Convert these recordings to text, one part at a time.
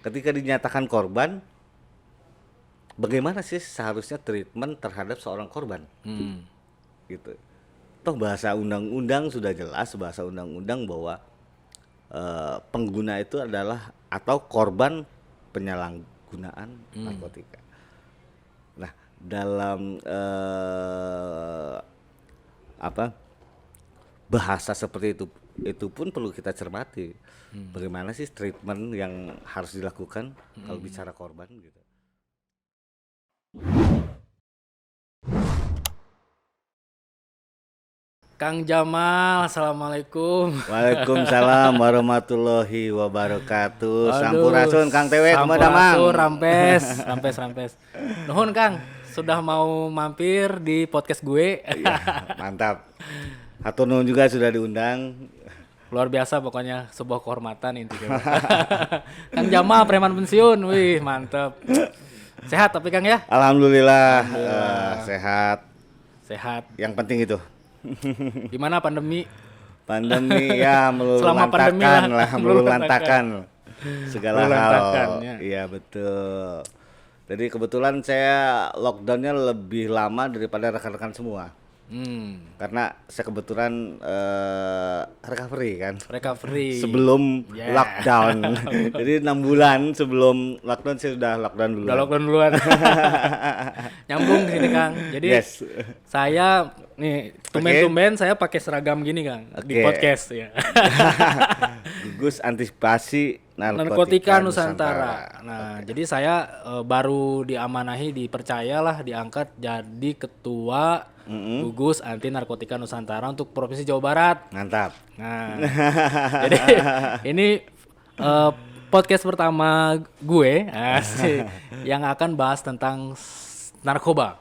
ketika dinyatakan korban, bagaimana sih seharusnya treatment terhadap seorang korban? Gitu. Toh bahasa undang-undang sudah jelas, bahasa undang-undang bahwa pengguna itu adalah atau korban penyalahgunaan narkotika. Nah, dalam bahasa seperti itu pun perlu kita cermati. Bagaimana sih treatment yang harus dilakukan kalau bicara korban gitu. Kang Jamal, assalamualaikum. Waalaikumsalam warahmatullahi wabarakatuh. Aduh, Sampurasun Kang Tewe kumadamang. Sampurasun, rampes. Nuhun Kang, sudah mau mampir di podcast gue. Iya, mantap. Hatur nuhun juga sudah diundang. Luar biasa pokoknya, sebuah kehormatan intinya. Kang Jamal, preman pensiun, wih mantap. Sehat tapi Kang ya? Alhamdulillah. Sehat. Sehat. Yang penting itu. Gimana pandemi? Pandemi ya Selama pandemi lah. meluluhlantakan segala hal. Meluluhlantakan, ya. Iya betul. Jadi kebetulan saya lockdownnya lebih lama daripada rekan-rekan semua. Karena saya kebetulan recovery kan. Recovery. Sebelum lockdown. Jadi 6 bulan sebelum lockdown saya sudah lockdown duluan. Udah lockdown duluan. Nyambung sini Kang. Jadi saya nih tumben-tumben saya pakai seragam gini Kang di podcast ya. Gugus antisipasi narkotika Nusantara. Nah, jadi saya baru diamanahi, dipercayalah, diangkat jadi ketua Gugus Anti Narkotika Nusantara untuk Provinsi Jawa Barat. Mantap. Nah, jadi ini podcast pertama gue yang akan bahas tentang narkoba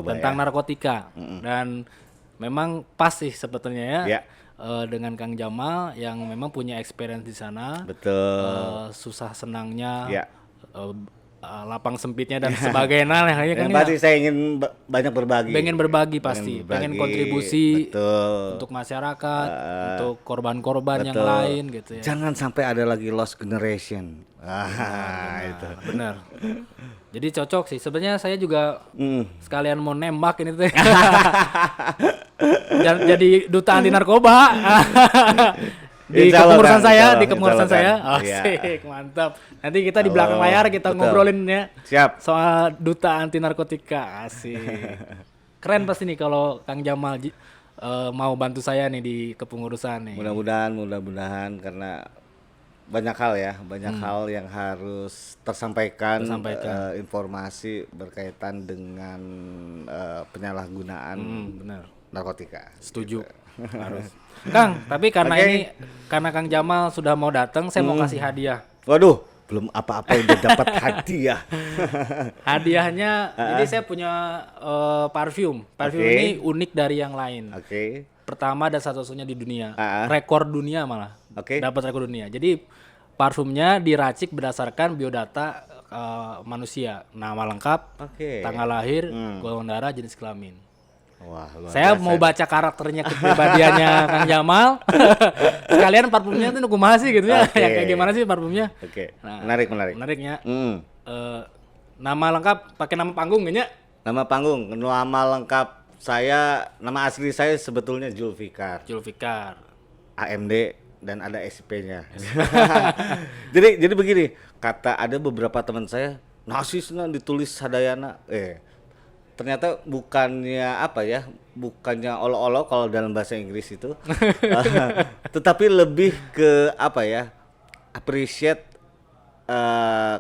tentang narkotika. Dan memang pas sih sebetulnya ya. Dengan Kang Jamal yang memang punya experience di sana. Betul. Susah senangnya, lapang sempitnya dan sebagainya lah ya kan. Pasti saya ingin banyak berbagi. Pengen berbagi pasti, pengen kontribusi untuk masyarakat, untuk korban-korban yang lain gitu ya. Jangan sampai ada lagi lost generation. Itu. Benar. Jadi cocok sih. Sebenarnya saya juga sekalian mau nembak ini teh. Jadi duta anti narkoba. Di kepengurusan saya, asik, mantap. Nanti kita di belakang layar kita ngobrolin ya. Siap. Soal duta anti narkotika, asik. Keren pasti nih kalau Kang Jamal mau bantu saya nih di kepengurusan nih. Mudah-mudahan karena banyak hal yang harus tersampaikan. Informasi berkaitan dengan penyalahgunaan narkotika. Setuju. Gitu. Harus. Kang, tapi karena karena Kang Jamal sudah mau datang, saya mau kasih hadiah. Waduh, belum apa-apa udah dapat hadiah. Hadiahnya, jadi saya punya parfum. Parfum ini unik dari yang lain. Pertama dan satu-satunya di dunia. Rekor dunia malah. Dapat rekor dunia. Jadi parfumnya diracik berdasarkan biodata manusia. Nama lengkap, tanggal lahir, golongan darah, jenis kelamin. Wah, saya mau baca karakternya, kepribadiannya Kang Jamal. Sekalian parfumnya itu kumaha sih gitu ya. Kayak gimana sih parfumnya? Nah, menariknya. Nama lengkap pakai nama panggung nggak? Nama panggung, nama lengkap saya, nama asli saya sebetulnya Julfikar. AMD dan ada SP-nya. jadi begini, ada beberapa teman saya, nasisna ditulis sadayana. Ternyata bukannya olo-olo kalau dalam bahasa Inggris itu, tetapi lebih ke appreciate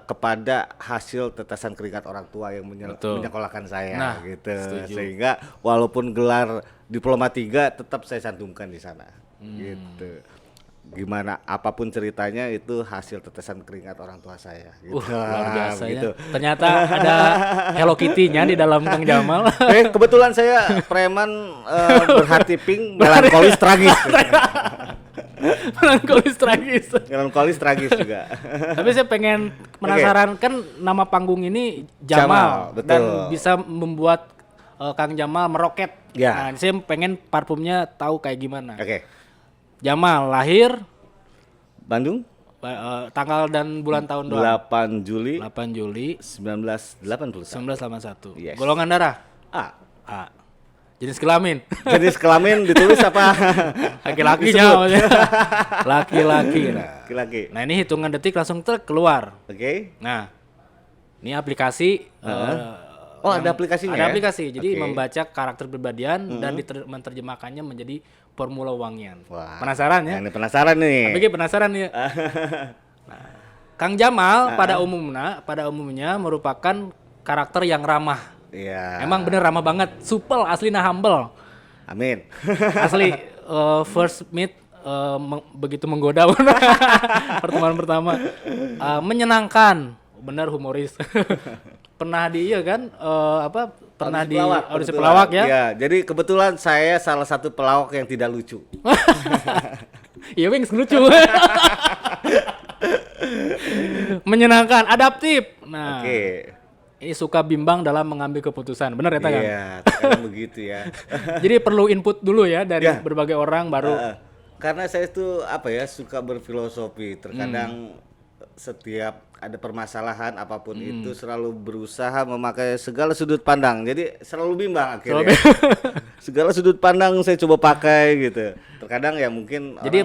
kepada hasil tetesan keringat orang tua yang menyekolahkan saya, gitu. Setuju. Sehingga walaupun gelar Diploma 3 tetap saya cantumkan di sana, gitu. Gimana apapun ceritanya itu hasil tetesan keringat orang tua saya gitu. Luar biasa gitu. Ya. Ternyata ada Hello Kitty-nya di dalam Kang Jamal. Kebetulan saya preman berhati pink, melankolis tragis. Melankolis tragis juga. Tapi saya pengen penasaran kan nama panggung ini Jamal dan bisa membuat Kang Jamal meroket. Nah, saya pengen parfumnya tahu kayak gimana. Jamal lahir Bandung. Tanggal dan bulan tahun doang. 8 Juli 1981. Yes. Golongan darah A. Jenis kelamin. Jenis kelamin ditulis apa? Laki-lakinya maksudnya. Laki-laki. Laki-laki. Nah, ini hitungan detik langsung keluar. Oke. Nah, ini aplikasi ada aplikasinya. Ada aplikasi. Jadi membaca karakter kepribadian dan menerjemahkannya menjadi formula wangian. Wah, penasaran ya? Ini penasaran nih. Tapi penasaran ya. Nah, Kang Jamal pada umumnya merupakan karakter yang ramah. Iya. Emang bener ramah banget, supel, asli humble. Amin. Asli first meet begitu menggoda pertemuan pertama, menyenangkan, bener humoris. Pernah di pernah di audisi pelawak ya? Iya, jadi kebetulan saya salah satu pelawak yang tidak lucu. Iya, Wings lucu. Menyenangkan, adaptif. Nah. Ini suka bimbang dalam mengambil keputusan, benar ya Kang? Iya, kadang begitu ya. Jadi perlu input dulu ya dari berbagai orang baru. Karena saya itu suka berfilosofi. Terkadang setiap ada permasalahan apapun itu selalu berusaha memakai segala sudut pandang. Jadi selalu bimbang akhirnya. Segala sudut pandang saya coba pakai gitu. Terkadang ya mungkin jadi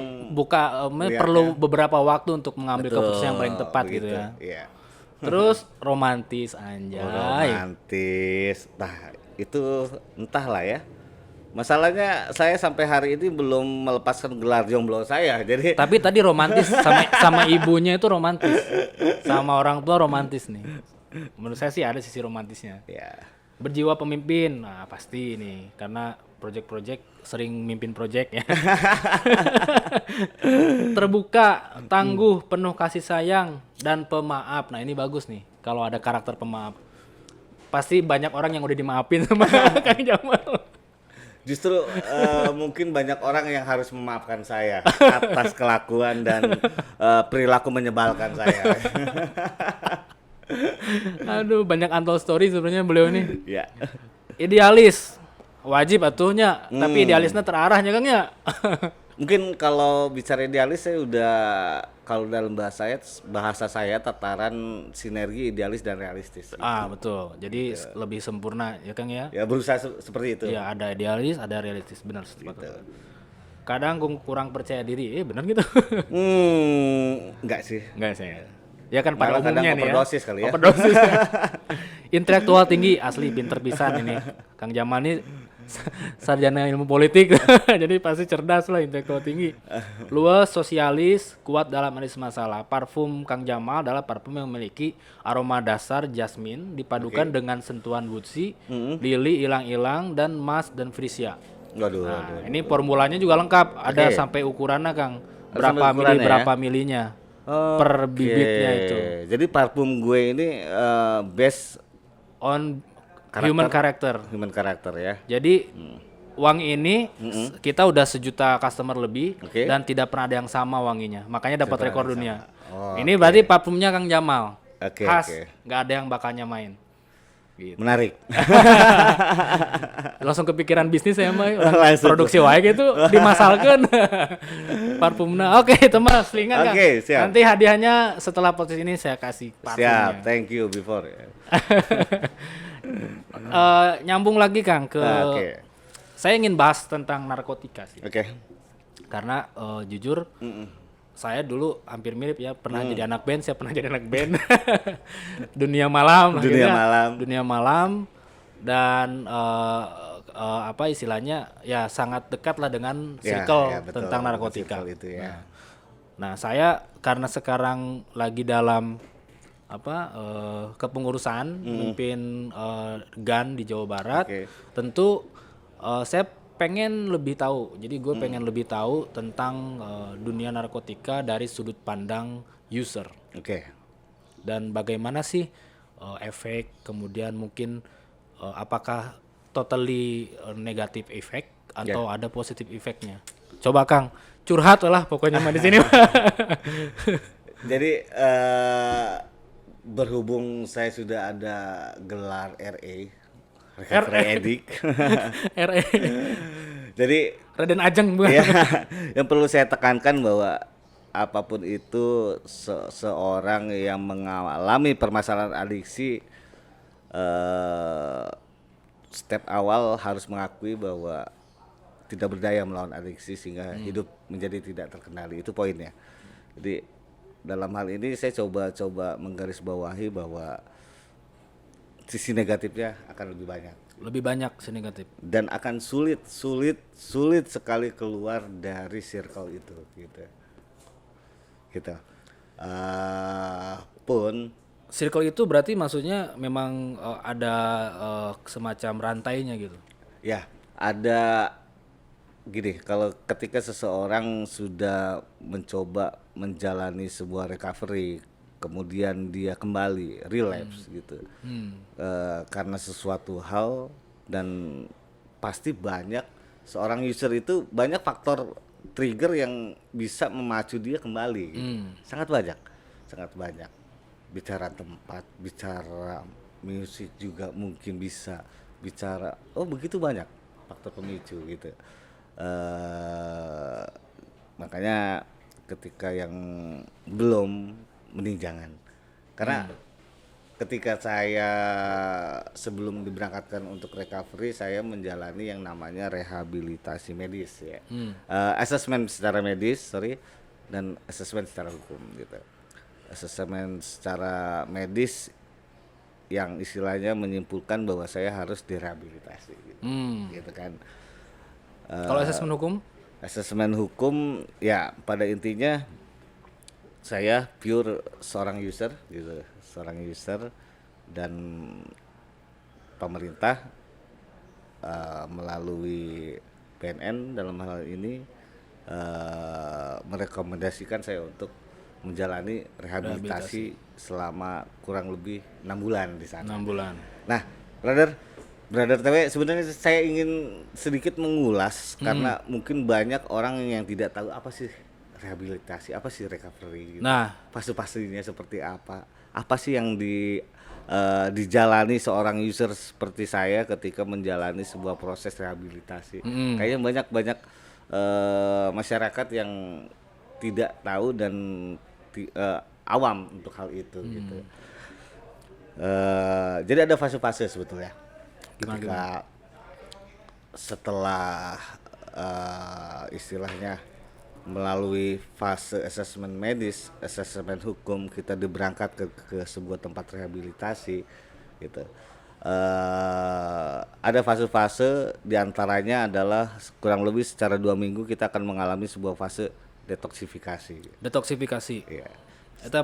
perlu beberapa waktu untuk mengambil keputusan yang paling tepat gitu ya. Iya. Terus romantis, anjay. Romantis. Nah, itu entahlah ya. Masalahnya saya sampai hari ini belum melepaskan gelar jomblo saya. Jadi tapi tadi romantis sama ibunya itu romantis. Sama orang tua romantis nih. Menurut saya sih ada sisi romantisnya. Ya. Berjiwa pemimpin. Nah, pasti nih karena project sering mimpin project ya. Terbuka, tangguh, penuh kasih sayang dan pemaaf. Nah, ini bagus nih. Kalau ada karakter pemaaf. Pasti banyak orang yang udah dimaafin sama Kang Jamal. Justru mungkin banyak orang yang harus memaafkan saya atas kelakuan dan perilaku menyebalkan saya. Aduh, banyak untold story sebenarnya beliau nih. Ya. Idealis. Wajib atuhnya, tapi idealisnya terarahnya Kang ya. Mungkin kalau bicara idealis saya udah, kalau dalam bahasa saya tataran sinergi idealis dan realistis. Betul. Jadi lebih sempurna ya Kang ya. Ya berusaha seperti itu. Ya, ada idealis, ada realistis, benar gitu. Kadang kurang percaya diri, benar gitu. Enggak sih. Ya kan pada umumnya nih ya. Overdosis kali ya. Overdosis. Intelektual tinggi, asli pinter pisan ini. Kang Jamal ini sarjana ilmu politik. Jadi pasti cerdas lah, intelektual tinggi. Luas, sosialis, kuat dalam analisa masalah. Parfum Kang Jamal adalah parfum yang memiliki aroma dasar jasmine dipadukan dengan sentuhan woodsy, lili, ilang-ilang, dan mas dan frisia. Waduh. Ini formulanya juga lengkap. Ada sampai ukurannya Kang. Berapa milinya. Per bibitnya itu. Jadi parfum gue ini based on human character ya. Jadi wangi ini kita udah 1 juta customer lebih dan tidak pernah ada yang sama wanginya. Makanya dapat rekor dunia. Ini berarti parfumnya Kang Jamal. Khas, nggak ada yang bakal nyamain. Gitu. Menarik. Langsung kepikiran bisnis saya mah produksi wae gitu dimasalkan parfumnya. Oke, itu mah selingan Kang. Siap. Nanti hadiahnya setelah podcast ini saya kasih parfumnya. Siap, thank you before. Nyambung lagi Kang ke saya ingin bahas tentang narkotika sih. Karena jujur saya dulu hampir mirip ya, pernah jadi anak band, saya pernah jadi anak band. Dunia malam dan istilahnya ya sangat dekat lah dengan circle tentang narkotika. Itu ya. Nah, saya karena sekarang lagi dalam kepengurusan memimpin GAN di Jawa Barat, tentu saya pengen lebih tahu. Jadi gue pengen lebih tahu tentang dunia narkotika dari sudut pandang user. Dan bagaimana sih efek, kemudian mungkin apakah totally negatif efek atau ada positif efeknya. Coba Kang, curhat lah pokoknya mah di sini. Jadi berhubung saya sudah ada gelar Recovery Addict. RE. Jadi Raden Ajeng bukan? Ya, yang perlu saya tekankan bahwa apapun itu seorang yang mengalami permasalahan adiksi, step awal harus mengakui bahwa tidak berdaya melawan adiksi sehingga hidup menjadi tidak terkendali. Itu poinnya. Jadi dalam hal ini saya coba menggarisbawahi bahwa sisi negatifnya akan lebih banyak. Lebih banyak sisi negatif. Dan akan sulit sekali keluar dari circle itu, gitu. Pun circle itu berarti maksudnya memang ada semacam rantainya gitu. Ya, ada. Gini, kalau ketika seseorang sudah mencoba menjalani sebuah recovery, kemudian dia kembali relapse gitu, karena sesuatu hal, dan pasti banyak seorang user itu banyak faktor trigger yang bisa memacu dia kembali gitu. Sangat banyak. Bicara tempat, bicara musik juga mungkin bisa, bicara begitu banyak faktor pemicu gitu. Makanya ketika yang belum, mending jangan, karena ketika saya sebelum diberangkatkan untuk recovery, saya menjalani yang namanya rehabilitasi medis ya, asesmen secara medis dan asesmen secara hukum gitu. Asesmen secara medis yang istilahnya menyimpulkan bahwa saya harus direhabilitasi gitu kan. Kalau asesmen hukum? Asesmen hukum ya pada intinya saya pure seorang user gitu, dan pemerintah melalui BNN dalam hal ini merekomendasikan saya untuk menjalani rehabilitasi selama kurang lebih 6 bulan di sana. 6 bulan. Nah, Brother TW, sebenarnya saya ingin sedikit mengulas karena mungkin banyak orang yang tidak tahu apa sih rehabilitasi, apa sih recovery gitu. Nah, fase-fasenya seperti apa sih yang dijalani seorang user seperti saya ketika menjalani sebuah proses rehabilitasi. Kayaknya banyak masyarakat yang tidak tahu dan awam untuk hal itu gitu. Jadi ada fase-fase sebetulnya. Ketika setelah istilahnya melalui fase asesmen medis, asesmen hukum, kita diberangkat ke sebuah tempat rehabilitasi gitu. Ada fase-fase, diantaranya adalah kurang lebih secara 2 minggu kita akan mengalami sebuah fase detoksifikasi. Iya. Itu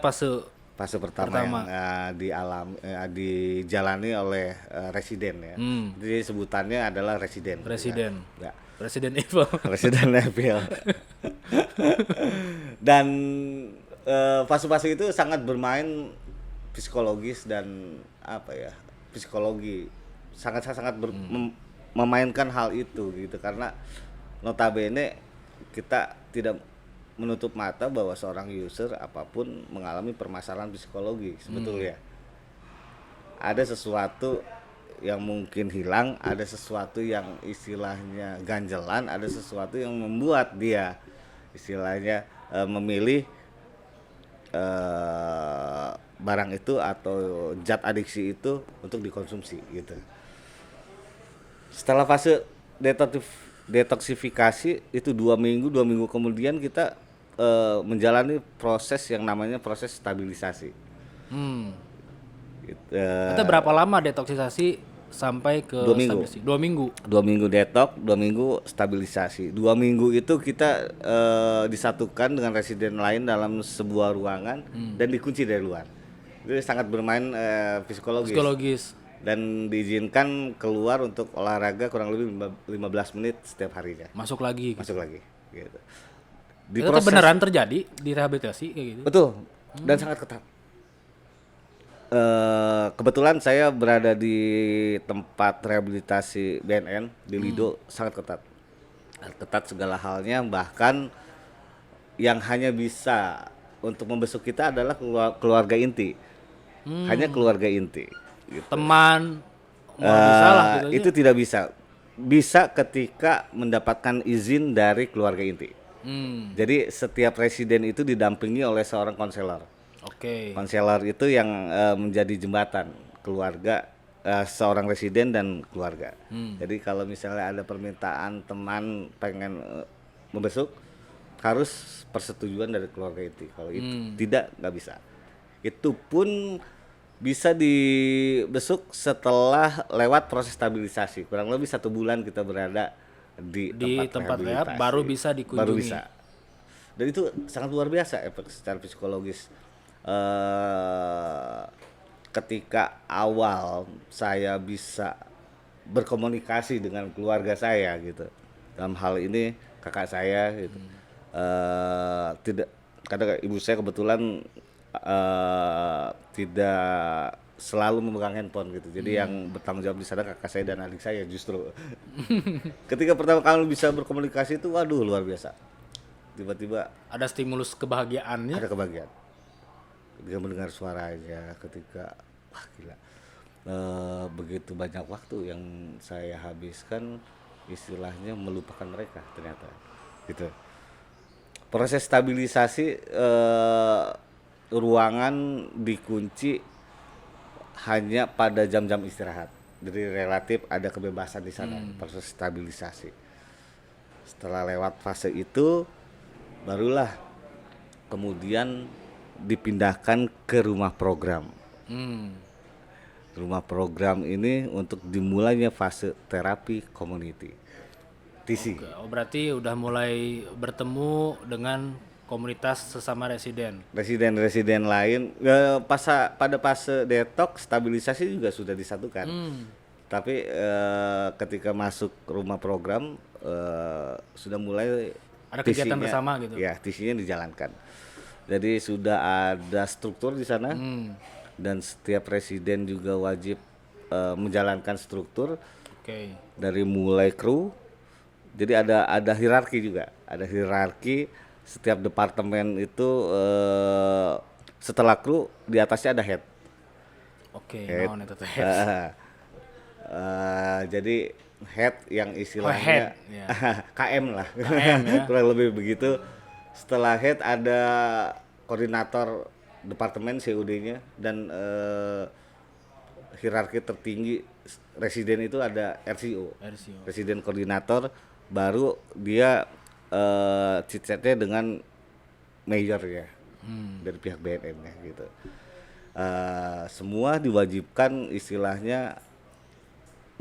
fase pertama. Yang dijalani oleh residen ya. Jadi sebutannya adalah residen. Ya. Resident Evil. Resident Evil. Dan fase-fase itu sangat bermain psikologis dan psikologi sangat memainkan hal itu gitu, karena notabene kita tidak menutup mata bahwa seorang user apapun mengalami permasalahan psikologi sebetulnya. Ada sesuatu yang mungkin hilang, ada sesuatu yang istilahnya ganjelan, ada sesuatu yang membuat dia istilahnya memilih barang itu atau zat adiksi itu untuk dikonsumsi gitu. Setelah fase detoksifikasi itu 2 minggu kemudian kita menjalani proses yang namanya proses stabilisasi. Itu berapa lama detoksisasi sampai ke 2 minggu. 2 minggu. 2 minggu detok, 2 minggu stabilisasi. 2 minggu itu kita disatukan dengan residen lain dalam sebuah ruangan dan dikunci dari luar. Itu sangat bermain psikologis. Dan diizinkan keluar untuk olahraga kurang lebih 15 menit setiap harinya. Masuk lagi gitu. Itu beneran terjadi di rehabilitasi kayak gitu? Betul, dan sangat ketat. Kebetulan saya berada di tempat rehabilitasi BNN di Lido, sangat ketat segala halnya, bahkan yang hanya bisa untuk membesuk kita adalah keluarga inti, hanya keluarga inti gitu. Teman bisa lah gitu. Itu tidak bisa ketika mendapatkan izin dari keluarga inti. Jadi setiap residen itu didampingi oleh seorang konselor. Konselor itu yang menjadi jembatan keluarga, seorang residen dan keluarga. Jadi kalau misalnya ada permintaan teman pengen membesuk, harus persetujuan dari keluarga itu. Kalau itu tidak, nggak bisa. Itu pun bisa dibesuk setelah lewat proses stabilisasi. Kurang lebih 1 bulan kita berada di tempat rehab, baru bisa dikunjungi. Baru bisa. Dan itu sangat luar biasa efek secara psikologis. Ketika awal saya bisa berkomunikasi dengan keluarga saya gitu. Dalam hal ini kakak saya gitu. Tidak, karena ibu saya kebetulan tidak selalu memegang handphone gitu. Jadi yang bertanggung jawab di sana kakak saya dan adik saya justru. Ketika pertama kali bisa berkomunikasi itu, waduh, luar biasa. Tiba-tiba ada stimulus kebahagiaannya. Ada kebahagiaan. Ketika mendengar suaranya, ketika wah gila. Begitu banyak waktu yang saya habiskan istilahnya melupakan mereka ternyata. Gitu. Proses stabilisasi, ruangan dikunci hanya pada jam-jam istirahat. Jadi relatif ada kebebasan di sana, proses stabilisasi. Setelah lewat fase itu, barulah kemudian dipindahkan ke rumah program. Rumah program ini untuk dimulainya fase terapi community. TC. Oh, berarti udah mulai bertemu dengan komunitas sesama residen. Residen lain pada fase detox stabilisasi juga sudah disatukan. Tapi ketika masuk rumah program sudah mulai ada kegiatan bersama gitu. Ya, TC-nya dijalankan. Jadi sudah ada struktur di sana. Dan setiap residen juga wajib menjalankan struktur. Dari mulai kru. Jadi ada hierarki juga, ada hierarki. Setiap departemen itu setelah kru di atasnya ada head. Jadi head yang istilahnya KM lah, KM, ya. Kurang lebih begitu. Setelah head ada koordinator departemen COD-nya dan hierarki tertinggi residen itu ada RCO. Residen koordinator. Baru dia chit-chatnya dengan mayor ya, dari pihak BNN ya gitu. Semua diwajibkan istilahnya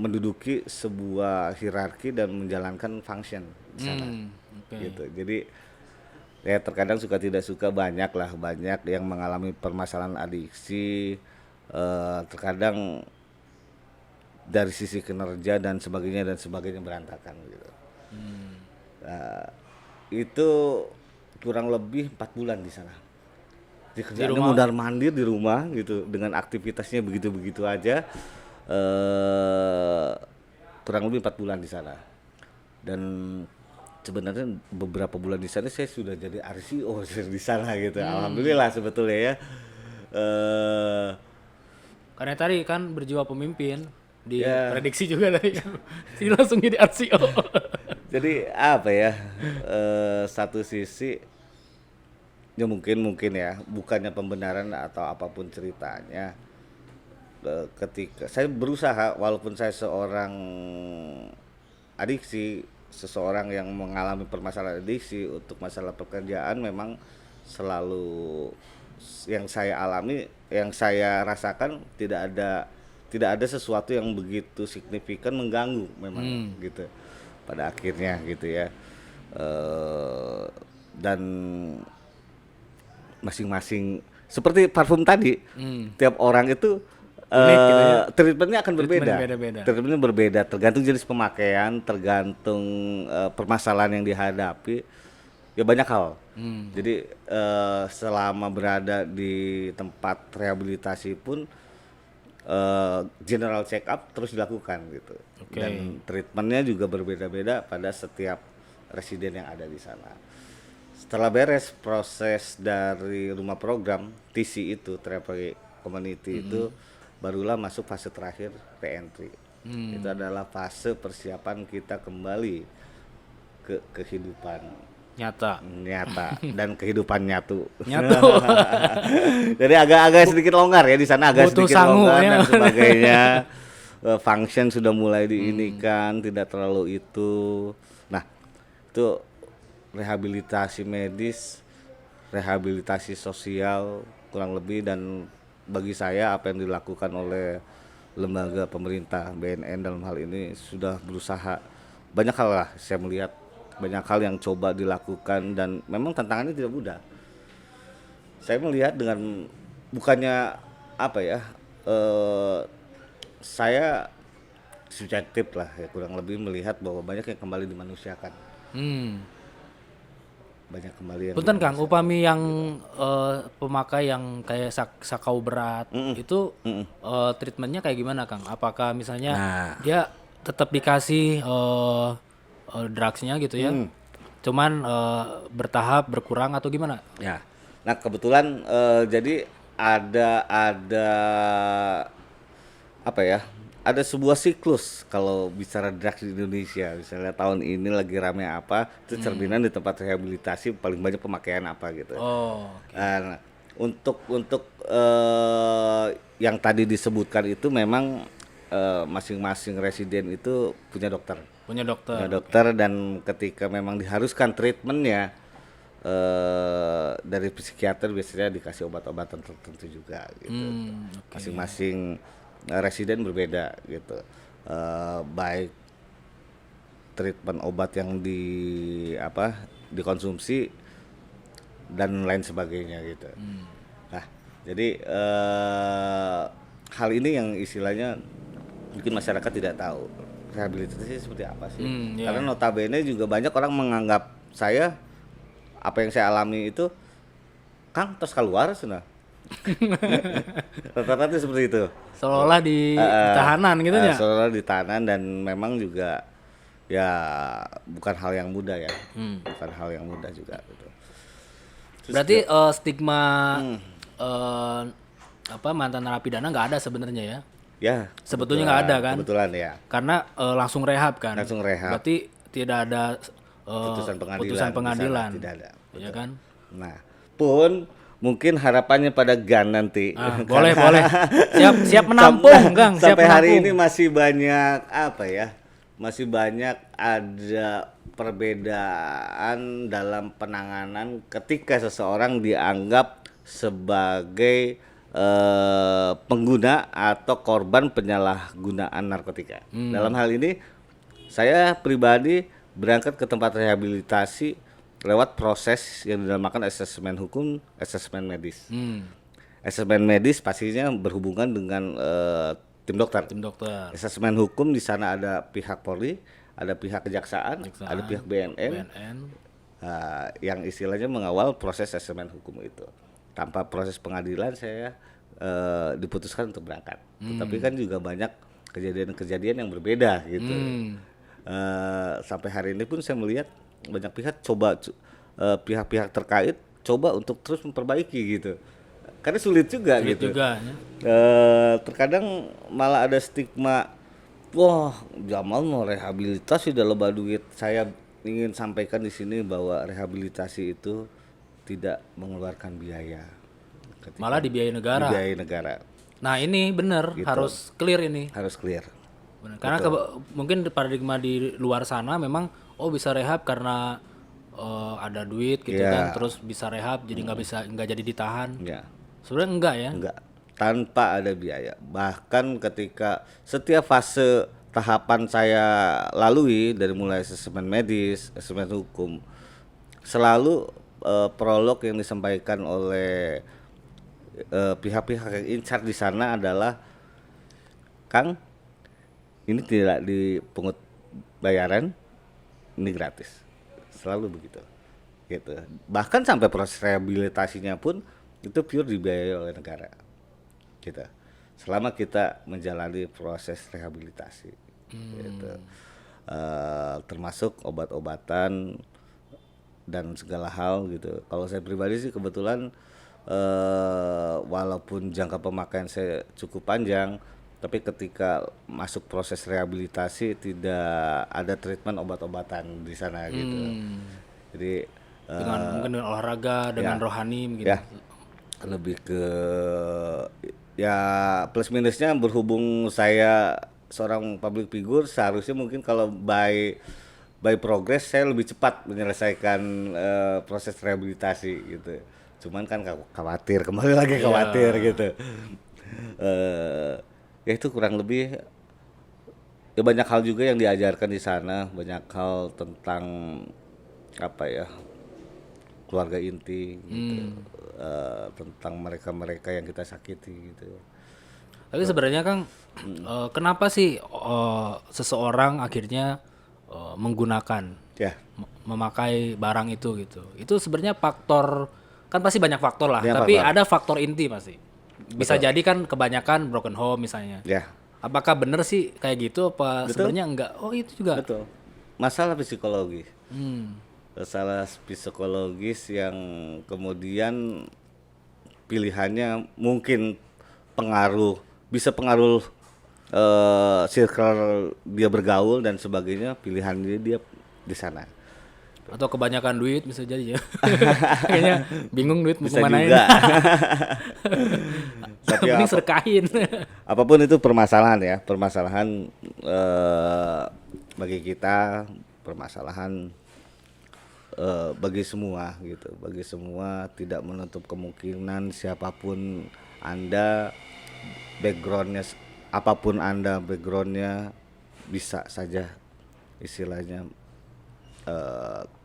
menduduki sebuah hierarki dan menjalankan function di sana. Gitu. Jadi ya terkadang suka tidak suka banyak yang mengalami permasalahan adiksi, terkadang dari sisi kinerja dan sebagainya berantakan gitu. Itu kurang lebih 4 bulan di sana. Kerjaannya mundar mandir di rumah gitu, dengan aktivitasnya begitu aja. Kurang lebih 4 bulan di sana. Dan sebenarnya beberapa bulan di sana saya sudah jadi RCO di sana gitu. Alhamdulillah sebetulnya ya. Karena tadi kan berjiwa pemimpin, prediksi juga tadi. Jadi langsung jadi RCO. Jadi apa ya, satu sisi ya mungkin ya, bukannya pembenaran atau apapun ceritanya, ketika saya berusaha, walaupun saya seorang adiksi, seseorang yang mengalami permasalahan adiksi, untuk masalah pekerjaan memang selalu yang saya alami, yang saya rasakan tidak ada sesuatu yang begitu signifikan mengganggu memang gitu pada akhirnya gitu ya. Dan masing-masing seperti parfum tadi, tiap orang itu gitu ya? Treatmentnya akan berbeda. Treatmentnya berbeda tergantung jenis pemakaian, tergantung permasalahan yang dihadapi, ya banyak hal. Jadi selama berada di tempat rehabilitasi pun general check up terus dilakukan gitu. Dan treatmentnya juga berbeda-beda pada setiap residen yang ada di sana. Setelah beres proses dari rumah program TC itu, terapi community itu, barulah masuk fase terakhir re-entry. Itu adalah fase persiapan kita kembali ke kehidupan nyata dan kehidupan nyatu. Jadi agak sedikit longgar ya di sana, agak butuh sedikit sangu, longgar ya. dan sebagainya. Function sudah mulai diinikan, tidak terlalu itu. Nah, itu rehabilitasi medis, rehabilitasi sosial kurang lebih, dan bagi saya apa yang dilakukan oleh lembaga pemerintah BNN dalam hal ini sudah berusaha banyak hal lah. Saya melihat banyak hal yang coba dilakukan dan memang tantangannya tidak mudah. Saya melihat dengan bukannya apa ya, saya subjektif lah ya, kurang lebih melihat bahwa banyak yang kembali dimanusiakan. Banyak kembali yang punten Kang, upami yang pemakai yang kayak sakau berat itu treatmentnya kayak gimana Kang? Apakah misalnya dia tetap dikasih drugsnya gitu ya, cuman bertahap berkurang atau gimana? Ya, nah kebetulan jadi ada apa ya? Ada sebuah siklus kalau bicara drugs di Indonesia. Misalnya tahun ini lagi rame apa, itu cerminan di tempat rehabilitasi paling banyak pemakaian apa gitu. Nah, untuk yang tadi disebutkan itu memang masing-masing residen itu punya dokter. Punya dokter dan ketika memang diharuskan treatmentnya dari psikiater biasanya dikasih obat-obatan tertentu juga gitu. Masing-masing residen berbeda gitu, baik treatment obat yang dikonsumsi dan lain sebagainya gitu. Nah, jadi hal ini yang istilahnya mungkin masyarakat tidak tahu rehabilitasi seperti apa sih. Karena notabene juga banyak orang menganggap saya apa yang saya alami itu Kang tos keluar sana. Rata-rata seperti itu. Seolah di tahanan gitu ya. Seolah di tahanan dan memang juga ya bukan hal yang mudah ya. Bukan hal yang mudah juga gitu. Berarti stigma mantan narapidana nggak ada sebenarnya ya? Ya. Sebetulnya nggak ada kan? Kebetulan ya. Karena langsung rehab kan? Langsung rehab. Berarti tidak ada putusan pengadilan. Tidak ada. Ya kan? Nah, pun mungkin harapannya pada GAN nanti. Boleh. Siap menampung, Kang. Sampai hari ini masih banyak masih banyak ada perbedaan dalam penanganan ketika seseorang dianggap sebagai pengguna atau korban penyalahgunaan narkotika. Dalam hal ini saya pribadi berangkat ke tempat rehabilitasi lewat proses yang dinamakan asesmen hukum, asesmen medis. Asesmen medis pastinya berhubungan dengan tim dokter. Asesmen hukum di sana ada pihak Polri, ada pihak kejaksaan, ada pihak BNN. Yang istilahnya mengawal proses asesmen hukum itu. Tanpa proses pengadilan saya diputuskan untuk berangkat. Tetapi kan juga banyak kejadian-kejadian yang berbeda gitu. Sampai hari ini pun saya melihat banyak pihak-pihak terkait coba untuk terus memperbaiki gitu, karena sulit juga. Ya. Terkadang malah ada stigma, wah Jamal mau rehabilitasi udah lebih duit. Saya ingin sampaikan di sini bahwa rehabilitasi itu tidak mengeluarkan biaya, malah dibiayai negara. Nah ini benar gitu. Harus clear. Bener. Karena mungkin paradigma di luar sana memang bisa rehab karena ada duit gitu kan, terus bisa rehab jadi nggak jadi ditahan. Sebenarnya enggak ya? Enggak, tanpa ada biaya. Bahkan ketika setiap fase tahapan saya lalui dari mulai asesmen medis, asesmen hukum, selalu prolog yang disampaikan oleh pihak-pihak yang in charge di sana adalah, Kang, ini tidak dipungut bayaran, ini gratis. Selalu begitu. Gitu. Bahkan sampai proses rehabilitasinya pun itu pure dibiayai oleh negara. Gitu. Selama kita menjalani proses rehabilitasi. Gitu. Termasuk obat-obatan dan segala hal gitu. Kalau saya pribadi sih kebetulan walaupun jangka pemakaian saya cukup panjang, tapi ketika masuk proses rehabilitasi tidak ada treatment obat-obatan di sana gitu. Jadi mungkin dengan olahraga, dengan rohani gitu. Ya, lebih ke ya plus minusnya berhubung saya seorang public figure, seharusnya mungkin kalau by progress saya lebih cepat menyelesaikan proses rehabilitasi gitu. Cuman kan khawatir, kembali lagi khawatir gitu. Ya itu kurang lebih ya banyak hal juga yang diajarkan di sana, banyak hal tentang apa ya, keluarga inti gitu. Tentang mereka yang kita sakiti gitu. Tapi sebenarnya Kang, kenapa sih seseorang akhirnya menggunakan memakai barang itu gitu? Itu sebenarnya faktor, kan pasti banyak faktor lah, tapi ada faktor inti pasti. Bisa jadi kan kebanyakan broken home misalnya. Apakah bener sih kayak gitu apa sebenarnya enggak? Oh itu juga. Betul. Masalah psikologis. Masalah psikologis yang kemudian pilihannya mungkin bisa pengaruh circle dia bergaul dan sebagainya, pilihan dia di sana. Atau kebanyakan duit bisa jadi ya. Kayaknya bingung duit mau kemana juga. Tapi mending serkahin. Apapun itu permasalahan bagi kita, permasalahan bagi semua gitu. Bagi semua, tidak menutup kemungkinan siapapun Anda, backgroundnya apapun Anda, backgroundnya bisa saja istilahnya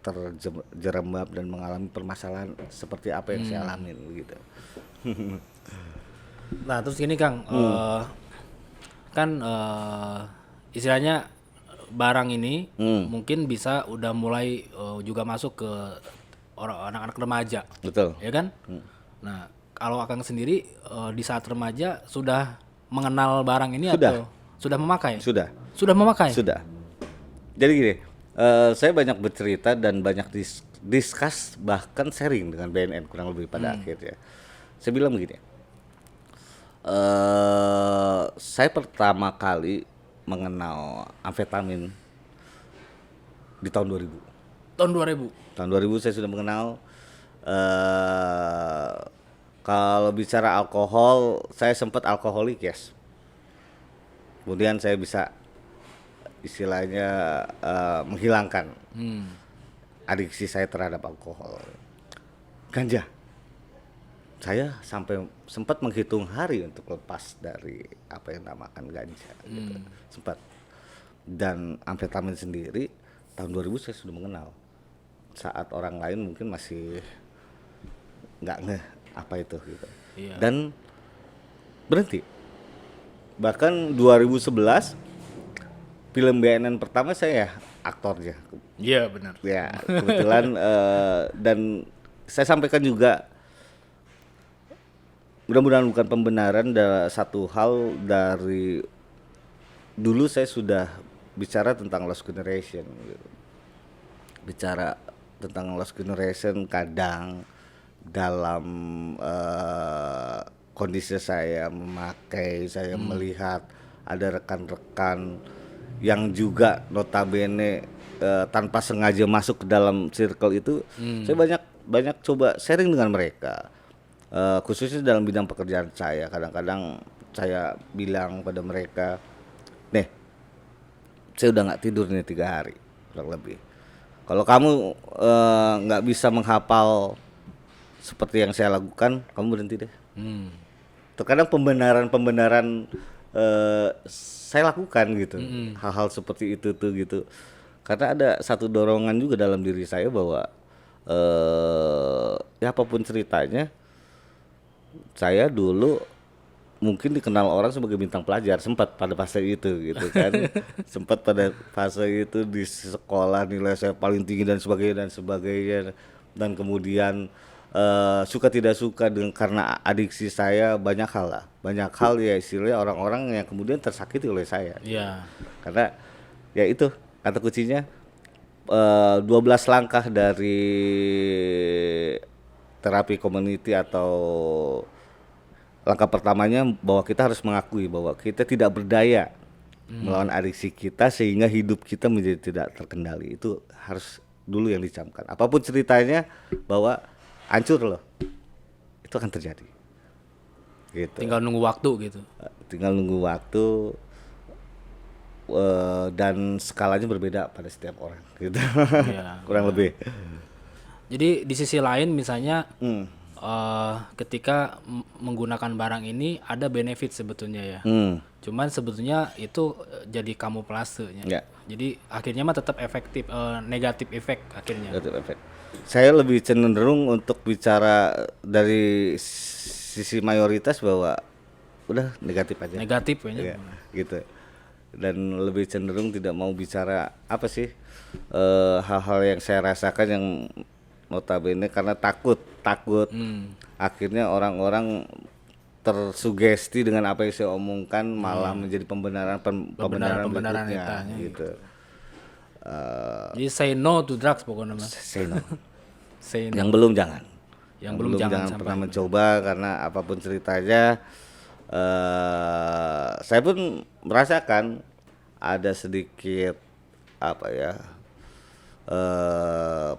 terjerembab dan mengalami permasalahan seperti apa yang saya alamin gitu. Nah terus gini Kang, kan istilahnya barang ini mungkin bisa udah mulai juga masuk ke anak-anak remaja. Betul. Ya kan? Nah kalau Akang sendiri di saat remaja sudah mengenal barang ini atau sudah memakai? Sudah memakai? Sudah. Jadi gini, saya banyak bercerita dan banyak discuss, bahkan sharing dengan BNN kurang lebih pada akhirnya. Saya bilang begini, saya pertama kali mengenal amfetamin di tahun 2000. Tahun 2000 saya sudah mengenal. Kalau bicara alkohol, saya sempat alkoholik, yes. Kemudian saya bisa istilahnya menghilangkan adiksi saya terhadap alkohol. Ganja, saya sampai sempat menghitung hari untuk lepas dari apa yang namakan ganja gitu. Sempat. Dan amfetamin sendiri tahun 2000 saya sudah mengenal, saat orang lain mungkin masih nggak ngeh apa itu gitu. Dan berhenti. Bahkan 2011 film BNN pertama saya aktornya. Iya benar. Ya kebetulan dan saya sampaikan juga, mudah-mudahan bukan pembenaran, satu hal dari dulu saya sudah bicara tentang lost generation gitu. Bicara tentang lost generation kadang dalam kondisi saya memakai, saya melihat ada rekan-rekan yang juga notabene tanpa sengaja masuk ke dalam circle itu. Saya banyak coba sharing dengan mereka, khususnya dalam bidang pekerjaan saya. Kadang-kadang saya bilang pada mereka, nih saya udah nggak tidur nih 3 hari kurang lebih. Kalau kamu nggak bisa menghafal seperti yang saya lakukan, kamu berhenti deh. Terkadang pembenaran saya lakukan gitu, hal-hal seperti itu tuh gitu. Karena ada satu dorongan juga dalam diri saya bahwa ya apapun ceritanya, saya dulu mungkin dikenal orang sebagai bintang pelajar, sempat pada fase itu gitu kan. Sempat pada fase itu di sekolah nilai saya paling tinggi dan sebagainya. Dan kemudian suka tidak suka karena adiksi saya, banyak hal ya istilahnya orang-orang yang kemudian tersakiti oleh saya. Karena ya itu kata kuncinya, 12 langkah dari terapi community, atau langkah pertamanya bahwa kita harus mengakui bahwa kita tidak berdaya melawan adiksi kita sehingga hidup kita menjadi tidak terkendali. Itu harus dulu yang dicamkan. Apapun ceritanya bahwa hancur loh, itu akan terjadi. Gitu. Tinggal nunggu waktu gitu. Tinggal nunggu waktu dan skalanya berbeda pada setiap orang gitu. Ya, kurang lebih. Jadi di sisi lain misalnya ketika menggunakan barang ini ada benefit sebetulnya ya. Cuman sebetulnya itu jadi kamuflasenya. Ya. Jadi akhirnya mah tetap efektif, negatif efek akhirnya. Negatif efek. Saya lebih cenderung untuk bicara dari sisi mayoritas bahwa udah negatif aja. Negatif ya. Gitu. Dan lebih cenderung tidak mau bicara apa sih hal-hal yang saya rasakan yang notabene karena takut akhirnya orang-orang tersugesti dengan apa yang saya omongkan malah menjadi pembenaran berikutnya gitu. Jadi say no to drugs pokoknya mas. Say no. Say no. Yang belum jangan jangan pernah mencoba karena apapun ceritanya. Saya pun merasakan ada sedikit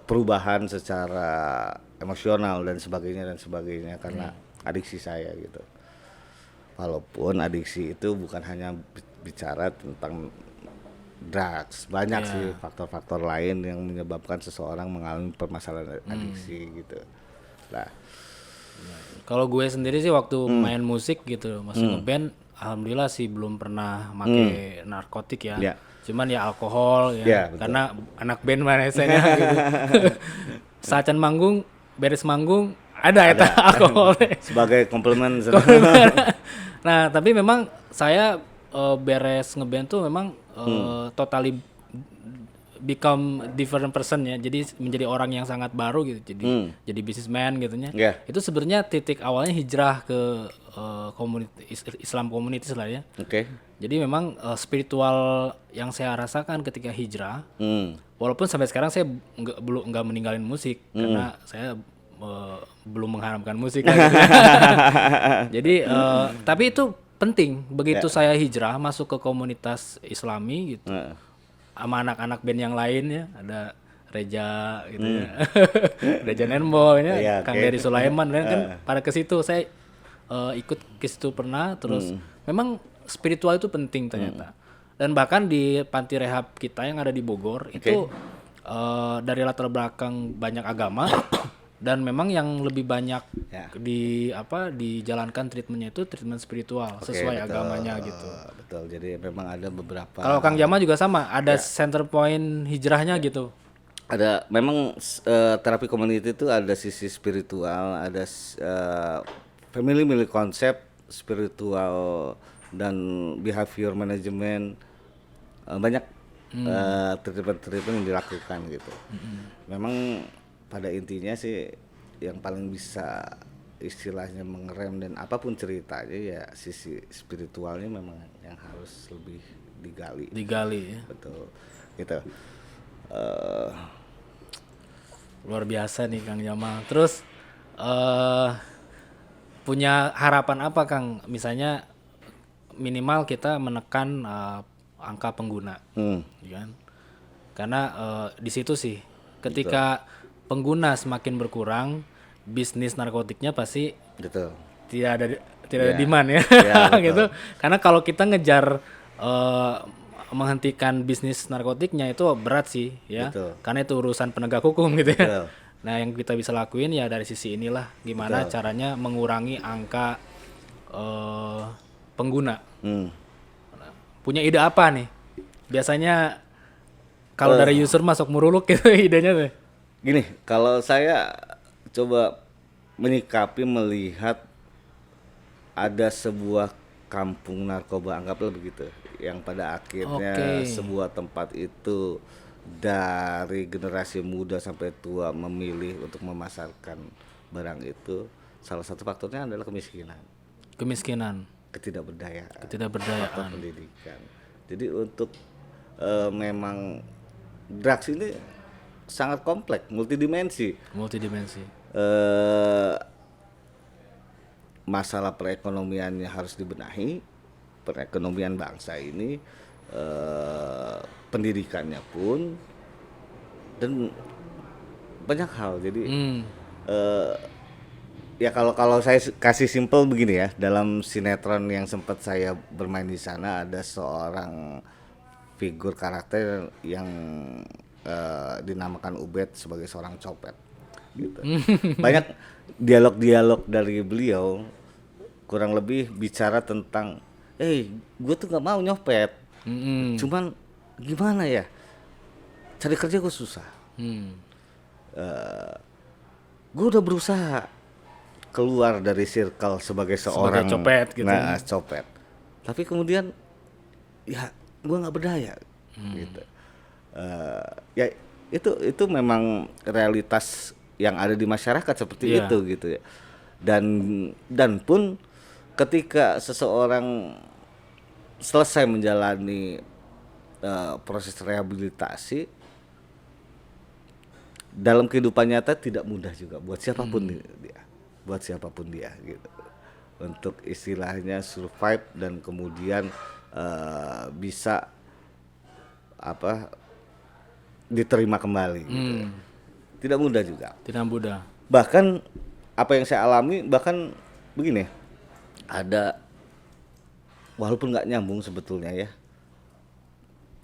perubahan secara emosional dan sebagainya karena adiksi saya gitu. Walaupun adiksi itu bukan hanya bicara tentang drugs, banyak sih faktor-faktor lain yang menyebabkan seseorang mengalami permasalahan adiksi gitu. Nah, kalau gue sendiri sih waktu main musik gitu, masih ngeband, alhamdulillah sih belum pernah pakai narkotik ya. Cuman ya alkohol ya, karena anak band mana saya gitu. Saacan manggung, beres manggung ada alkohol. Sebagai komplement. Nah, tapi memang saya beres ngeband tuh memang totally become different person ya. Jadi menjadi orang yang sangat baru gitu. Jadi businessman gitunya. Itu sebenarnya titik awalnya hijrah ke Islam communities lah ya. Jadi memang spiritual yang saya rasakan ketika hijrah. Walaupun sampai sekarang saya nggak meninggalin musik karena saya belum mengharamkan musik. Jadi tapi itu penting begitu saya hijrah masuk ke komunitas Islami gitu. Sama anak-anak band yang lain ya, ada Reja gitu ya. Reja Nenbo ya, Kang Dery Sulaiman kan pada ke situ saya ikut ke situ pernah terus memang spiritual itu penting ternyata. Dan bahkan di panti rehab kita yang ada di Bogor itu dari latar belakang banyak agama dan memang yang lebih banyak dijalankan treatmentnya itu treatment spiritual sesuai agamanya gitu. Betul. Jadi memang ada beberapa. Kalau Kang Jamal juga sama, ada center point hijrahnya gitu. Ada memang terapi community itu ada sisi spiritual, ada family konsep spiritual dan behavior management, banyak treatment yang dilakukan gitu. Memang pada intinya sih yang paling bisa istilahnya mengerem dan apapun ceritanya ya sisi spiritualnya memang yang harus lebih digali ya. Betul gitu. Luar biasa nih Kang Jamal. Terus punya harapan apa Kang? Misalnya minimal kita menekan angka pengguna, kan? Karena di situ sih ketika pengguna semakin berkurang, bisnis narkotiknya pasti tidak ada demand ya, gitu. Karena kalau kita ngejar menghentikan bisnis narkotiknya itu berat sih ya, karena itu urusan penegak hukum gitu ya. Nah yang kita bisa lakuin ya dari sisi inilah gimana caranya mengurangi angka pengguna. Punya ide apa nih? Biasanya kalau dari user masuk muruluk gitu idenya tuh. Gini, kalau saya coba melihat ada sebuah kampung narkoba, anggaplah begitu, yang pada akhirnya sebuah tempat itu dari generasi muda sampai tua memilih untuk memasarkan barang itu, salah satu faktornya adalah kemiskinan, ketidakberdayaan, pendidikan. Jadi untuk memang drugs ini sangat kompleks, multidimensi. Masalah perekonomiannya harus dibenahi, perekonomian bangsa ini, pendidikannya pun dan banyak hal. Jadi ya kalau saya kasih simpel begini ya, dalam sinetron yang sempat saya bermain di sana ada seorang figur karakter yang dinamakan Ubed sebagai seorang copet gitu. Banyak dialog-dialog dari beliau kurang lebih bicara tentang gue tuh nggak mau nyopet, cuman gimana ya, cari kerja gue susah. Gue udah berusaha keluar dari circle sebagai seorang copet gitu. Nah, copet. Tapi kemudian ya gue nggak berdaya gitu. Ya itu memang realitas yang ada di masyarakat seperti itu gitu ya. Dan pun ketika seseorang selesai menjalani proses rehabilitasi, dalam kehidupan nyata tidak mudah juga buat siapapun dia gitu, untuk istilahnya survive dan kemudian bisa diterima kembali gitu. Tidak mudah juga. Tidak mudah. Bahkan apa yang saya alami bahkan begini, ada walaupun nggak nyambung sebetulnya ya,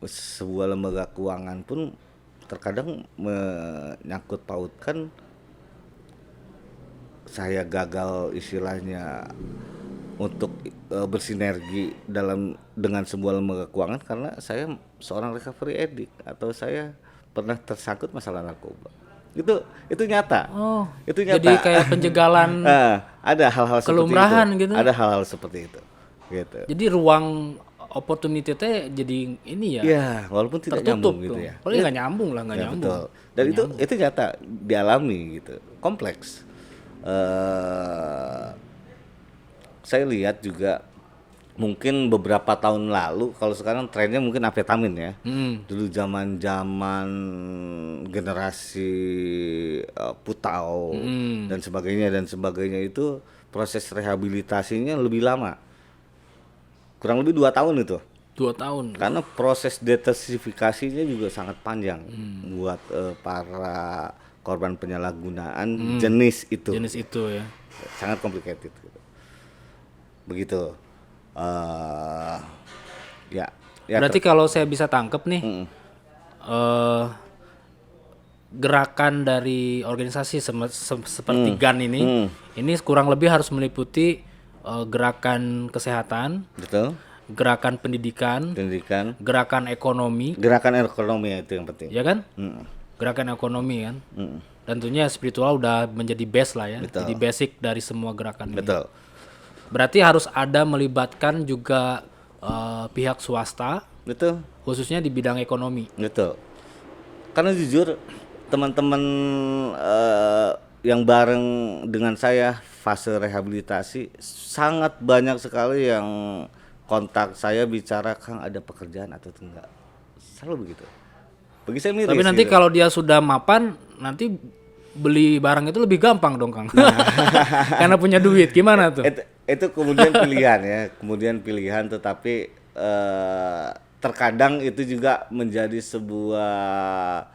sebuah lembaga keuangan pun terkadang menyangkut pautkan saya gagal istilahnya untuk bersinergi dengan sebuah lembaga keuangan karena saya seorang recovery addict atau saya pernah tersangkut masalah narkoba. Itu nyata. Itu nyata. Jadi kayak penjagalan. Ada hal-hal kelumrahan seperti itu. Gitu. Ada hal-hal seperti itu. Gitu. Jadi ruang opportunity teh jadi ini ya. Ya, walaupun tidak tertutup nyambung gitu ya. Kalau nggak nyambung lah, nggak nyambung. Betul. Dan itu nyata dialami gitu. Kompleks. Saya lihat juga mungkin beberapa tahun lalu, kalau sekarang trennya mungkin amfetamin ya. Dulu zaman generasi Putau dan sebagainya itu proses rehabilitasinya lebih lama. Kurang lebih 2 tahun itu. 2 tahun. Karena proses detoksifikasinya juga sangat panjang buat para korban penyalahgunaan jenis itu. Jenis itu ya. Sangat complicated gitu. Begitu. Ya berarti kalau saya bisa tangkep nih, gerakan dari organisasi seperti GAN ini kurang lebih harus meliputi gerakan kesehatan, betul, gerakan pendidikan, gerakan ekonomi itu yang penting, ya kan? Gerakan ekonomi kan, dan tentunya spiritual udah menjadi base lah ya, betul. Jadi basic dari semua gerakan betul. ini. Berarti harus ada melibatkan juga pihak swasta, betul, khususnya di bidang ekonomi. Betul. Karena jujur teman-teman yang bareng dengan saya fase rehabilitasi sangat banyak sekali yang kontak saya bicara, Kang ada pekerjaan atau enggak, selalu begitu. Bagi saya miris. Tapi nanti gitu. Kalau dia sudah mapan, nanti beli barang itu lebih gampang dong, Kang. Karena punya duit, gimana tuh? Itu kemudian pilihan, tetapi terkadang itu juga menjadi sebuah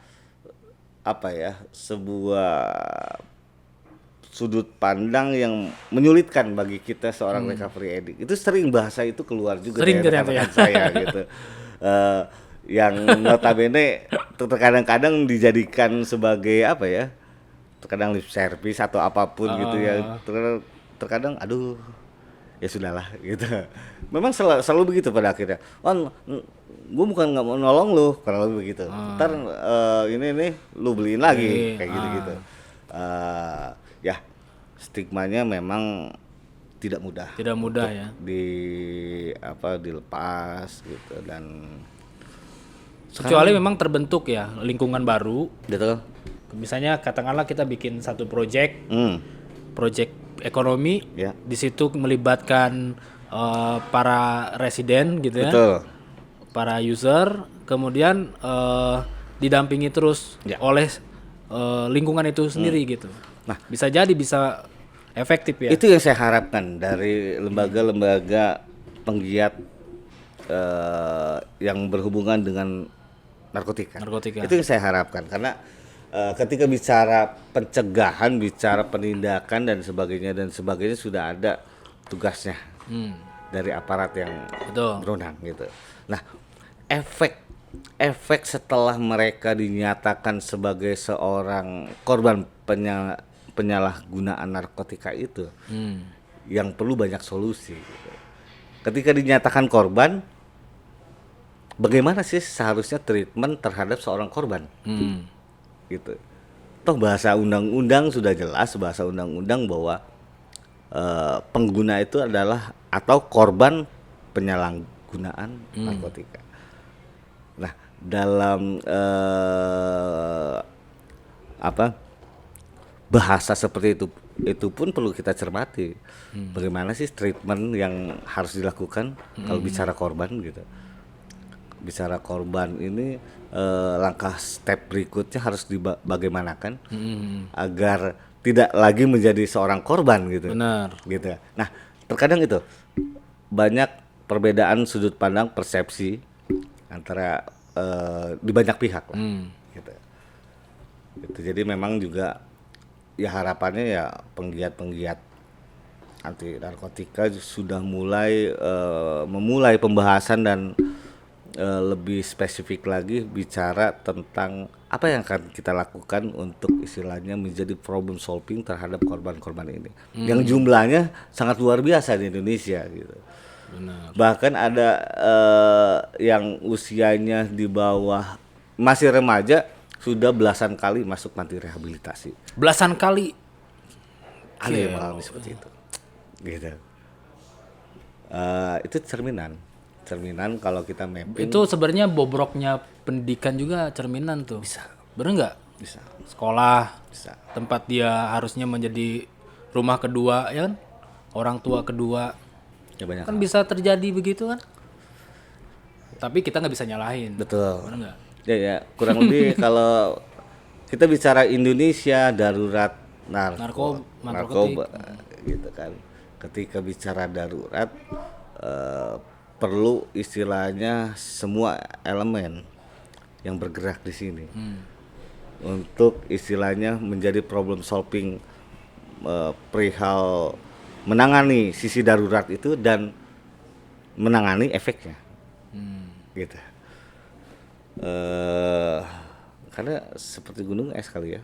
sudut pandang yang menyulitkan bagi kita seorang recovery addict. Itu sering bahasa itu keluar juga dari rekan-rekan saya gitu. Yang notabene terkadang-kadang dijadikan sebagai terkadang lip service atau apapun gitu ya. Terkadang aduh ya sudahlah gitu. Memang selalu begitu pada akhirnya. Gue bukan nggak mau nolong lu, karena lebih begitu. Ntar ini lu beliin lagi kayak gitu. Ya stigmanya memang tidak mudah. Tidak mudah ya. Dilepas gitu, dan kecuali memang terbentuk ya lingkungan baru. Betul. Misalnya katakanlah kita bikin satu project ekonomi, ya. Di situ melibatkan para residen gitu ya. Betul. Para user, kemudian didampingi terus oleh lingkungan itu sendiri gitu. Nah, bisa efektif ya. Itu yang saya harapkan dari lembaga-lembaga penggiat yang berhubungan dengan narkotika. Itu yang saya harapkan karena ketika bicara pencegahan, bicara penindakan dan sebagainya sudah ada tugasnya dari aparat yang berwenang gitu. Nah, efek setelah mereka dinyatakan sebagai seorang korban penyalahgunaan narkotika itu yang perlu banyak solusi gitu. Ketika dinyatakan korban, bagaimana sih seharusnya treatment terhadap seorang korban gitu. Toh bahasa undang-undang sudah jelas, bahasa undang-undang bahwa pengguna itu adalah atau korban penyalahgunaan narkotika. Nah, dalam bahasa seperti itu pun perlu kita cermati. Bagaimana sih treatment yang harus dilakukan kalau bicara korban gitu. Bicara korban ini langkah step berikutnya harus dibagaimanakan agar tidak lagi menjadi seorang korban gitu. Benar. Gitu. Nah, terkadang itu banyak perbedaan sudut pandang persepsi antara di banyak pihak lah. Gitu. Jadi memang juga ya harapannya ya penggiat anti narkotika sudah memulai pembahasan dan lebih spesifik lagi bicara tentang apa yang akan kita lakukan untuk istilahnya menjadi problem solving terhadap korban-korban ini yang jumlahnya sangat luar biasa di Indonesia gitu. Benar. Bahkan ada yang usianya di bawah masih remaja sudah belasan kali masuk panti rehabilitasi. Belasan kali? Ada yang mengalami seperti itu. Gitu. Itu cerminan kalau kita mapping. Itu sebenarnya bobroknya pendidikan juga cerminan tuh. Bisa. Bener nggak? Bisa. Sekolah. Bisa. Tempat dia harusnya menjadi rumah kedua, ya kan? Orang tua kedua. Ya banyak kan hal. Bisa terjadi begitu kan? Tapi kita nggak bisa nyalahin. Betul. Bener nggak? Ya, kurang lebih kalau kita bicara Indonesia darurat narkoba gitu kan. Ketika bicara darurat perlu istilahnya semua elemen yang bergerak di sini untuk istilahnya menjadi problem solving perihal menangani sisi darurat itu dan menangani efeknya gitu. Karena seperti gunung es kali ya.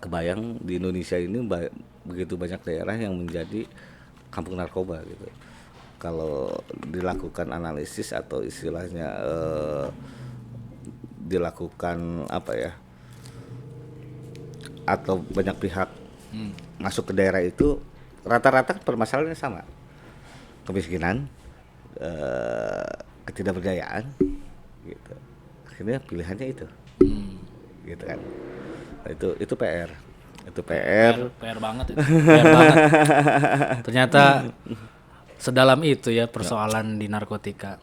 Kebayang di Indonesia ini begitu banyak daerah yang menjadi kampung narkoba gitu. Kalau dilakukan analisis atau istilahnya dilakukan atau banyak pihak masuk ke daerah itu, rata-rata permasalahannya sama, kemiskinan, ketidakberdayaan, gitu. Akhirnya pilihannya itu, gitu kan. Nah, itu PR. Itu PR banget itu. PR banget. Ternyata sedalam itu ya persoalan di narkotika.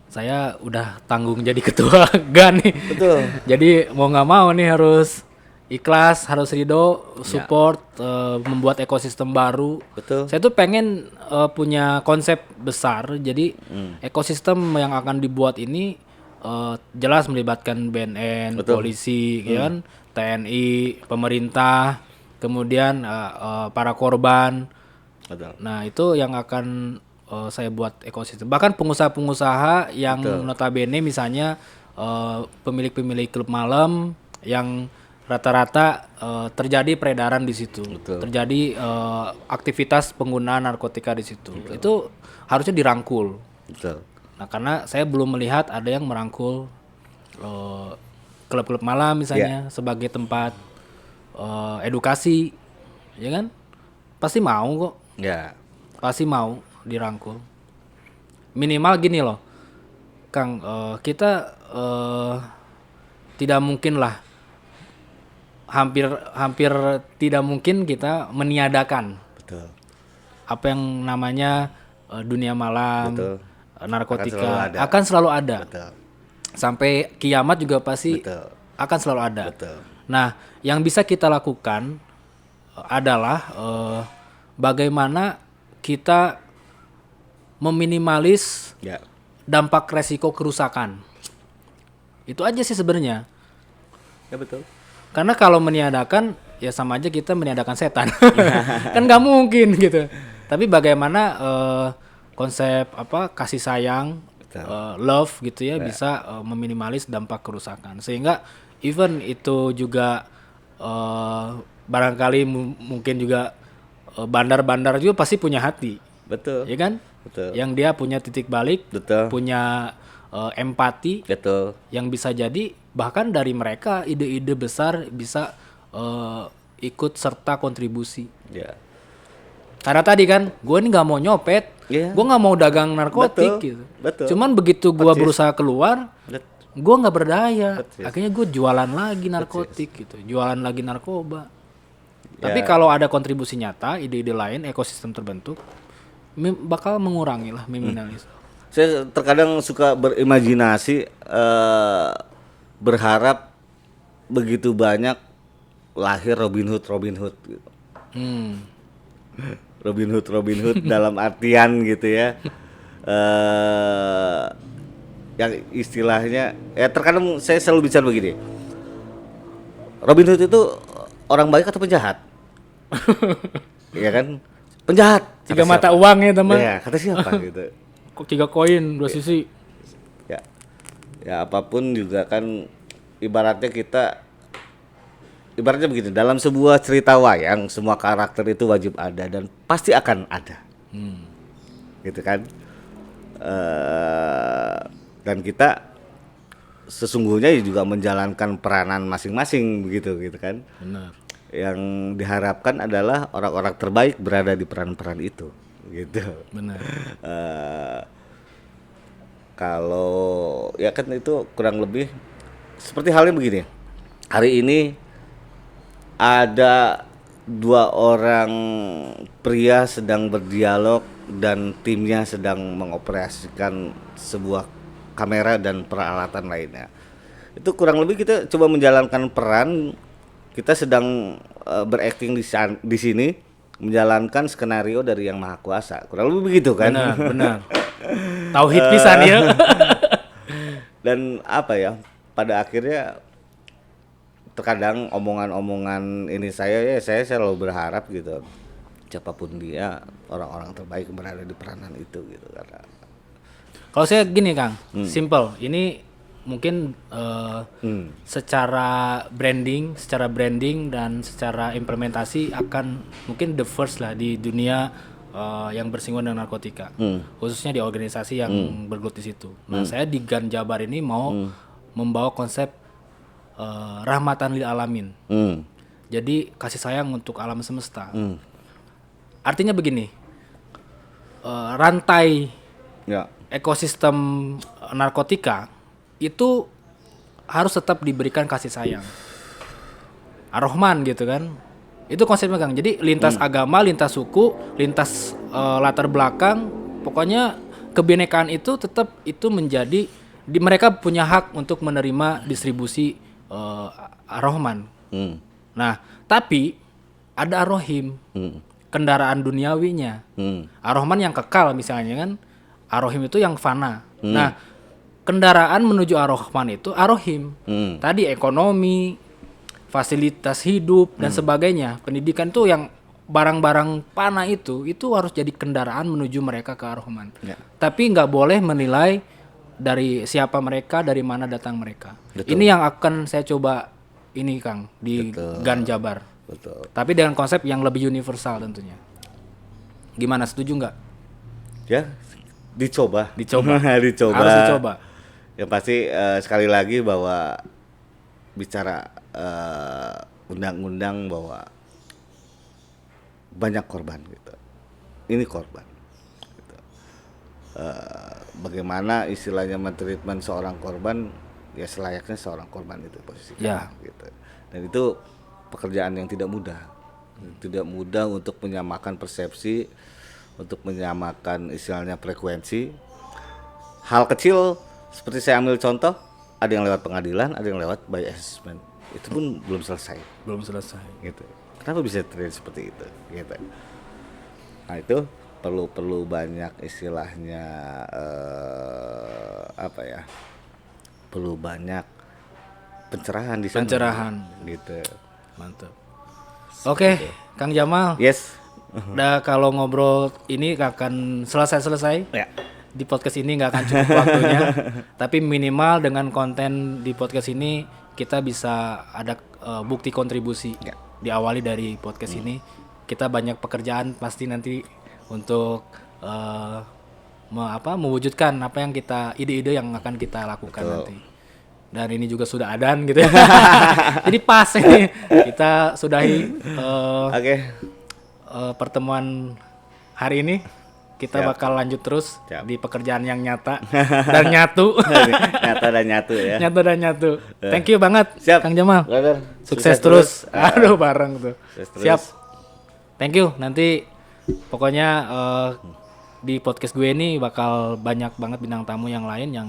Saya udah tanggung jadi ketua GAN nih. Betul. Jadi mau nggak mau nih harus ikhlas, harus ridho, support, membuat ekosistem baru. Betul. Saya tuh pengen punya konsep besar. Jadi ekosistem yang akan dibuat ini jelas melibatkan BNN, betul, polisi, kan, TNI, pemerintah, kemudian para korban. Betul. Nah itu yang akan saya buat ekosistem. Bahkan pengusaha-pengusaha yang betul, notabene misalnya pemilik-pemilik klub malam yang rata-rata terjadi peredaran di situ, betul, terjadi aktivitas penggunaan narkotika di situ. Betul. Itu harusnya dirangkul. Betul. Nah karena saya belum melihat ada yang merangkul klub-klub malam misalnya sebagai tempat edukasi, ya kan? Pasti mau kok. Ya. Pasti mau dirangkul. Minimal gini loh, Kang, kita tidak mungkin lah, hampir tidak mungkin kita meniadakan. Betul. Apa yang namanya dunia malam, betul, narkotika akan selalu ada. Betul. Sampai kiamat juga pasti, betul, akan selalu ada. Betul. Nah, yang bisa kita lakukan adalah bagaimana kita meminimalis dampak resiko kerusakan. Itu aja sih sebenarnya. Ya betul. Karena kalau meniadakan ya sama aja kita meniadakan setan. Kan nggak mungkin gitu. Tapi bagaimana konsep kasih sayang, love gitu ya bisa meminimalis dampak kerusakan. Sehingga even itu juga barangkali mungkin juga bandar-bandar juga pasti punya hati. Betul. Ya kan? Betul. Yang dia punya titik balik, betul. Punya empati, betul. Yang bisa jadi bahkan dari mereka ide-ide besar bisa ikut serta kontribusi. Ya. Karena tadi kan, gue ini nggak mau nyopet, gue nggak mau dagang narkotik, gitu. Betul. Cuman begitu gue berusaha keluar, gue nggak berdaya. Akhirnya gue jualan lagi narkotik, gitu, jualan lagi narkoba. Tapi kalau ada kontribusi nyata, ide-ide lain, ekosistem terbentuk, bakal mengurangi lah kriminalis. Saya terkadang suka berimajinasi, berharap begitu banyak lahir Robin Hood gitu. Robin Hood dalam artian gitu ya, yang istilahnya terkadang saya selalu bicara begini, Robin Hood itu orang baik atau penjahat? Iya kan, penjahat. 3 mata uang ya teman. Ya kata siapa gitu. 3 koin 2 sisi. Ya apapun juga kan ibaratnya begini, dalam sebuah cerita wayang semua karakter itu wajib ada dan pasti akan ada, gitu kan. Dan kita sesungguhnya juga menjalankan peranan masing-masing begitu kan. Benar. Yang diharapkan adalah orang-orang terbaik berada di peran-peran itu, gitu. Benar. Kalau ya kan itu kurang lebih seperti halnya begini. Hari ini ada 2 orang pria sedang berdialog dan timnya sedang mengoperasikan sebuah kamera dan peralatan lainnya. Itu kurang lebih kita coba menjalankan peran, kita sedang berakting di sini, menjalankan skenario dari Yang Maha Kuasa. Kurang lebih begitu kan? Benar. Tauhid pisan ya. Dan apa ya? Pada akhirnya terkadang omongan-omongan ini saya selalu berharap gitu, siapapun dia, orang-orang terbaik berada di peranan itu gitu. Karena kalau saya gini Kang, simple. Ini mungkin secara branding dan secara implementasi akan mungkin the first lah di dunia yang bersinggungan dengan narkotika, khususnya di organisasi yang bergelut di situ. Nah, saya di GAN Jabar ini mau membawa konsep rahmatan lil alamin. Jadi kasih sayang untuk alam semesta. Artinya begini, rantai ekosistem narkotika itu harus tetap diberikan kasih sayang. Ar-Rahman gitu kan. Itu konsepnya Kang. Jadi lintas agama, lintas suku, lintas latar belakang, pokoknya kebinekaan itu tetap itu menjadi mereka punya hak untuk menerima distribusi Ar-Rahman. Nah, tapi ada Ar-Rahim, kendaraan duniawinya. Ar-Rahman yang kekal misalnya kan, Ar-Rahim itu yang fana. Nah, kendaraan menuju Ar-Rahman itu Ar-Rahim. Tadi ekonomi, fasilitas hidup dan sebagainya, pendidikan tuh yang barang-barang panah itu harus jadi kendaraan menuju mereka ke Ar-Rahman. Tapi nggak boleh menilai dari siapa mereka, dari mana datang mereka. Betul. Ini yang akan saya coba ini Kang di GAN Jabar. Betul. Tapi dengan konsep yang lebih universal tentunya. Gimana, setuju nggak? Ya, dicoba. Harus dicoba. Yang pasti sekali lagi bahwa bicara undang-undang bahwa banyak korban gitu. Ini korban. Gitu. Bagaimana istilahnya mentreatment seorang korban, ya selayaknya seorang korban itu posisinya. Gitu. Dan itu pekerjaan yang tidak mudah. Tidak mudah untuk menyamakan persepsi, untuk menyamakan istilahnya frekuensi. Hal kecil seperti saya ambil contoh, ada yang lewat pengadilan, ada yang lewat by assessment. Itu pun belum selesai. Gitu. Kenapa bisa terjadi seperti itu? Gitu. Nah itu perlu banyak istilahnya perlu banyak pencerahan di sana. Pencerahan gitu. Mantap. Oke, Kang Jamal. Yes. Udah kalau ngobrol ini gak akan selesai. Ya. Di podcast ini nggak akan cukup waktunya, tapi minimal dengan konten di podcast ini kita bisa ada bukti kontribusi. Ya. Diawali dari podcast ini, kita banyak pekerjaan pasti nanti untuk mewujudkan apa yang ide-ide yang akan kita lakukan. Betul. Nanti. Dan ini juga sudah adan gitu ya. Jadi pas ini kita sudahi pertemuan hari ini. Kita bakal lanjut terus di pekerjaan yang nyata dan nyatu. Nyata dan nyatu ya. Nyata dan nyatu. Thank you banget, Kang Jamal. Brother. Sukses terus. Aduh, bareng tuh. Siap. Thank you. Nanti pokoknya di podcast gue ini bakal banyak banget bintang tamu yang lain yang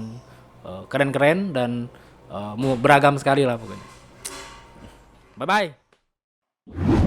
keren-keren dan beragam sekali lah pokoknya. Bye-bye.